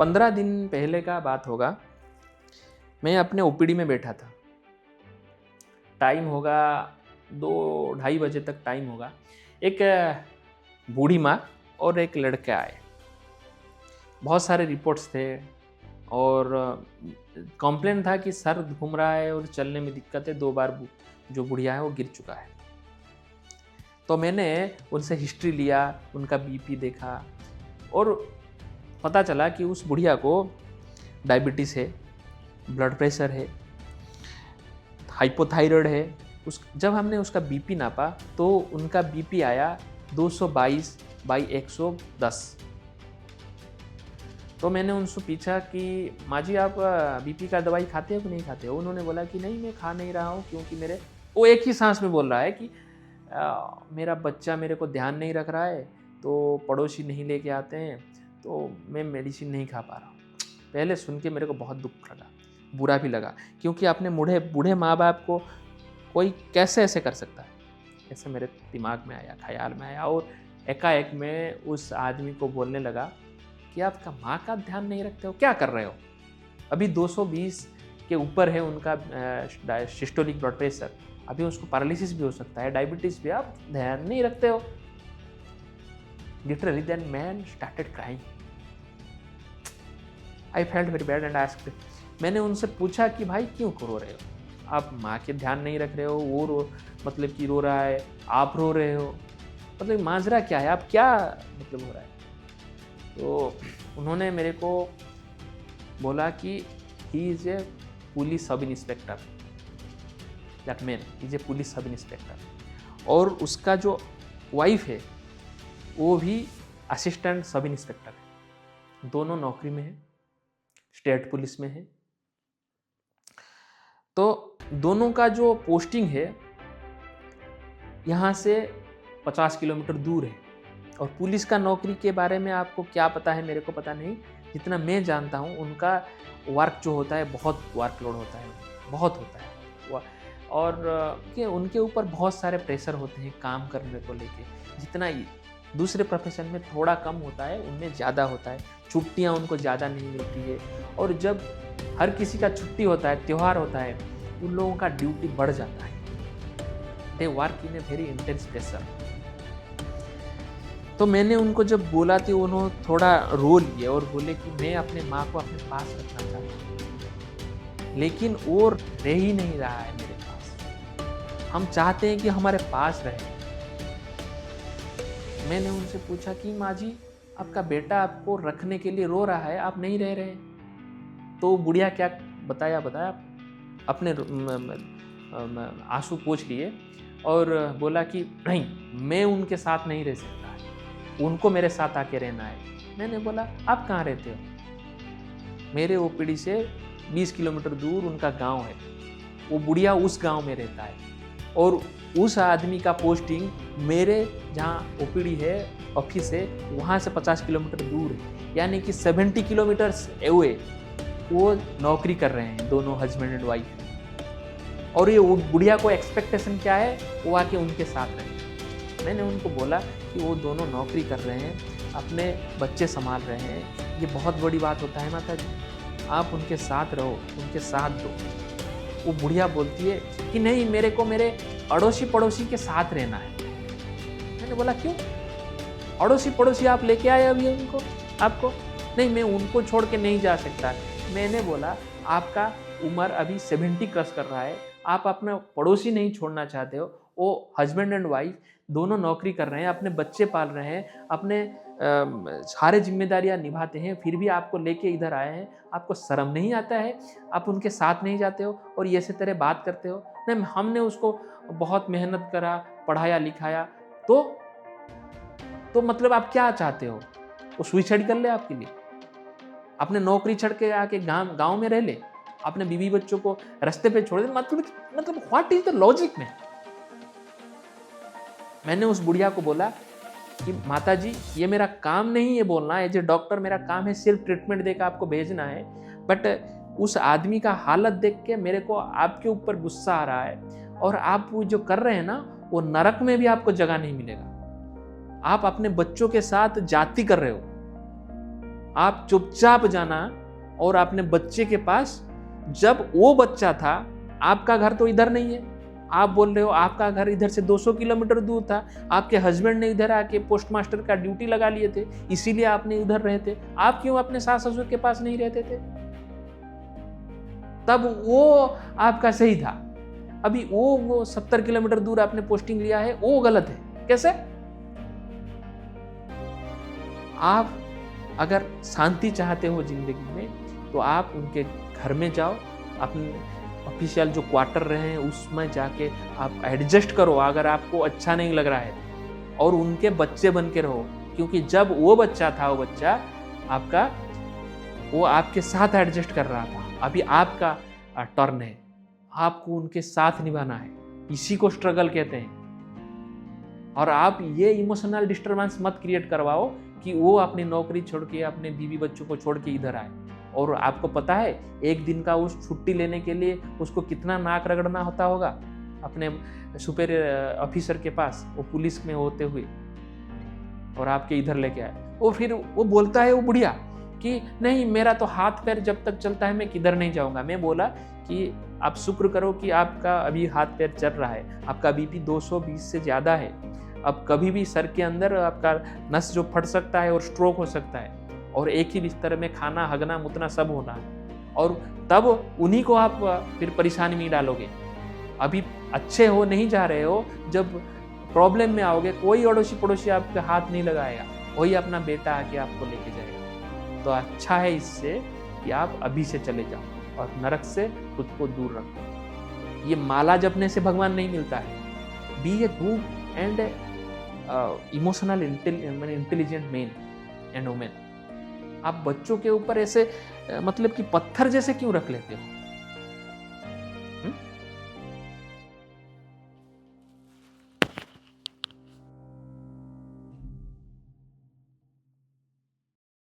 15 दिन पहले का बात होगा। मैं अपने ओपीडी में बैठा था। टाइम होगा 2-2:30 बजे तक टाइम होगा। एक बूढ़ी माँ और एक लड़का आए। बहुत सारे रिपोर्ट्स थे और कंप्लेन था कि सर घूम रहा है और चलने में दिक्कत है। 2 बार जो बुढ़िया है वो गिर चुका है। तो मैंने उनसे हिस्ट्री लिया, उनका बीपी देखा और पता चला कि उस बुढ़िया को डायबिटीज़ है, ब्लड प्रेशर है, हाइपोथायराइड है। जब हमने उसका बीपी नापा तो उनका बीपी आया 222/110। तो मैंने उनसे पूछा कि माँ जी आप बीपी का दवाई खाते हो कि नहीं खाते हो? उन्होंने बोला कि नहीं मैं खा नहीं रहा हूँ, क्योंकि वो एक ही सांस में बोल रहा है कि मेरा बच्चा मेरे को ध्यान नहीं रख रहा है, तो पड़ोसी नहीं लेके आते हैं, तो मैं मेडिसिन नहीं खा पा रहा हूँ। पहले सुन के मेरे को बहुत दुख लगा, बुरा भी लगा, क्योंकि अपने बूढ़े माँ बाप को कोई कैसे ऐसे कर सकता है, ऐसे मेरे दिमाग में आया, ख्याल में आया। और एकाएक मैं उस आदमी को बोलने लगा कि आपका माँ का ध्यान नहीं रखते हो, क्या कर रहे हो? अभी 220 के ऊपर है उनका सिस्टोलिक ब्लड प्रेशर, अभी उसको पैरालिसिस भी हो सकता है, डायबिटीज़ भी, आप ध्यान नहीं रखते हो। Literally then man started crying. I felt very bad and asked. मैंने उनसे पूछा कि भाई क्यों रो रहे हो? आप माँ के ध्यान नहीं रख रहे हो, वो मतलब कि रो रहा है, आप रो रहे हो, मतलब माजरा क्या है, आप क्या मतलब हो रहा है? तो उन्होंने मेरे को बोला कि he is a police sub inspector, that man is a police sub inspector, और उसका जो वाइफ है वो भी असिस्टेंट सब इंस्पेक्टर है। दोनों नौकरी में है, स्टेट पुलिस में है। तो दोनों का जो पोस्टिंग है यहाँ से 50 किलोमीटर दूर है। और पुलिस का नौकरी के बारे में आपको क्या पता है, मेरे को पता नहीं। जितना मैं जानता हूँ उनका वर्क जो होता है बहुत वर्कलोड होता है, बहुत होता है, और उनके ऊपर बहुत सारे प्रेशर होते हैं काम करने को लेके। जितना दूसरे प्रोफेशन में थोड़ा कम होता है, उनमें ज़्यादा होता है। छुट्टियाँ उनको ज़्यादा नहीं मिलती है, और जब हर किसी का छुट्टी होता है, त्यौहार होता है, उन लोगों का ड्यूटी बढ़ जाता है। They work in a very intense pressure. तो मैंने उनको जब बोला तो उन्होंने थोड़ा रो लिए और बोले कि मैं अपने माँ को अपने पास रखना चाहता हूँ, लेकिन वो रह ही नहीं रहा है मेरे पास। हम चाहते हैं कि हमारे पास रहे। मैंने उनसे पूछा कि माँ जी आपका बेटा आपको रखने के लिए रो रहा है, आप नहीं रह रहे। तो बुढ़िया क्या बताया अपने आंसू पोंछ लिए और बोला कि नहीं, मैं उनके साथ नहीं रह सकता, उनको मेरे साथ आके रहना है। मैंने बोला आप कहाँ रहते हो? मेरे ओपीडी से 20 किलोमीटर दूर उनका गांव है। वो बुढ़िया उस गांव में रहता है, और उस आदमी का पोस्टिंग मेरे जहाँ ओपीडी है, ऑफिस है, वहाँ से 50 किलोमीटर दूर है। यानी कि 70 किलोमीटर अवे वो नौकरी कर रहे हैं, दोनों हस्बैंड एंड वाइफ। और ये बुढ़िया को एक्सपेक्टेशन क्या है, वो आके उनके साथ रहे। मैंने उनको बोला कि वो दोनों नौकरी कर रहे हैं, अपने बच्चे संभाल रहे हैं, ये बहुत बड़ी बात होता है माता जी, आप उनके साथ रहो, उनके साथ दो। वो बुढ़िया बोलती है कि नहीं, मेरे को मेरे अड़ोसी पड़ोसी के साथ रहना है। मैंने बोला क्यों? अड़ोसी पड़ोसी आप लेके आए अभी उनको, आपको? नहीं, मैं उनको छोड़ के नहीं जा सकता। मैंने बोला आपका उम्र अभी 70 क्रॉस कर रहा है, आप अपना पड़ोसी नहीं छोड़ना चाहते हो। वो हस्बैंड एंड वाइफ दोनों नौकरी कर रहे हैं, अपने बच्चे पाल रहे हैं, अपने सारे जिम्मेदारियां निभाते हैं, फिर भी आपको लेके इधर आए हैं। आपको शर्म नहीं आता है? आप उनके साथ नहीं जाते हो और ये से तरह बात करते हो। नहीं, हमने उसको बहुत मेहनत करा, पढ़ाया लिखाया, तो मतलब आप क्या चाहते हो? वो सुसाइड कर ले आपके लिए? अपने नौकरी छोड़ के आके गांव में रह ले, अपने बीवी बच्चों को रास्ते पे छोड़ दे? मतलब व्हाट इज द लॉजिक में? मैंने उस बुढ़िया को बोला कि माता जी ये मेरा काम नहीं है बोलना, एज ए डॉक्टर मेरा काम है सिर्फ ट्रीटमेंट देकर आपको भेजना है, बट उस आदमी का हालत देख के मेरे को आपके ऊपर गुस्सा आ रहा है, और आप वो जो कर रहे हैं ना, वो नरक में भी आपको जगह नहीं मिलेगा। आप अपने बच्चों के साथ जाति कर रहे हो, आप चुपचाप जाना और अपने बच्चे के पास, जब वो बच्चा था, आपका घर तो इधर नहीं है, आप बोल रहे हो आपका घर इधर से 200 किलोमीटर दूर था, आपके हस्बैंड ने इधर आके पोस्ट मास्टर का ड्यूटी लगा लिए थे, इसीलिए आपने उधर रहे थे, आप क्यों अपने सास ससुर के पास नहीं रहते थे? तब वो आपका सही था। अभी वो 70 किलोमीटर दूर आपने पोस्टिंग लिया है, वो गलत है। कैसे? आप अगर शांति चाहते हो जिंदगी में, तो आप उनके घर में जाओ, अपने ऑफिशियल जो क्वार्टर रहे हैं उसमें जाके आप एडजस्ट करो अगर आपको अच्छा नहीं लग रहा है, और उनके बच्चे बन के रहो। क्योंकि जब वो बच्चा था, वो बच्चा आपका, वो आपके साथ एडजस्ट कर रहा था, अभी आपका टर्न है, आपको उनके साथ निभाना है। इसी को स्ट्रगल कहते हैं। और आप ये इमोशनल डिस्टर्बेंस मत क्रिएट करवाओ कि वो अपनी नौकरी छोड़ के, अपने बीवी बच्चों को छोड़ के इधर आए। और आपको पता है एक दिन का उस छुट्टी लेने के लिए उसको कितना नाक रगड़ना होता होगा अपने सुपीरियर ऑफिसर के पास, वो पुलिस में होते हुए, और आपके इधर लेके आए। वो फिर वो बोलता है, वो बुढ़िया, कि नहीं मेरा तो हाथ पैर जब तक चलता है मैं किधर नहीं जाऊंगा। मैं बोला कि आप शुक्र करो कि आपका अभी हाथ पैर चल रहा है, आपका बीपी 220 से ज़्यादा है, अब कभी भी सर के अंदर आपका नस जो फट सकता है और स्ट्रोक हो सकता है, और एक ही बिस्तर में खाना, हगना, मुतना सब होना है, और तब उन्हीं को आप फिर परेशानी में डालोगे। अभी अच्छे हो नहीं जा रहे हो, जब प्रॉब्लम में आओगे कोई अड़ोसी पड़ोसी आपके हाथ नहीं लगाएगा, वही अपना बेटा आके आपको लेके जाएगा। तो अच्छा है इससे कि आप अभी से चले जाओ और नरक से खुद को दूर रखो। ये माला जपने से भगवान नहीं मिलता है। Be a good and emotional intelligent man and women. आप बच्चों के ऊपर ऐसे मतलब कि पत्थर जैसे क्यों रख लेते हो?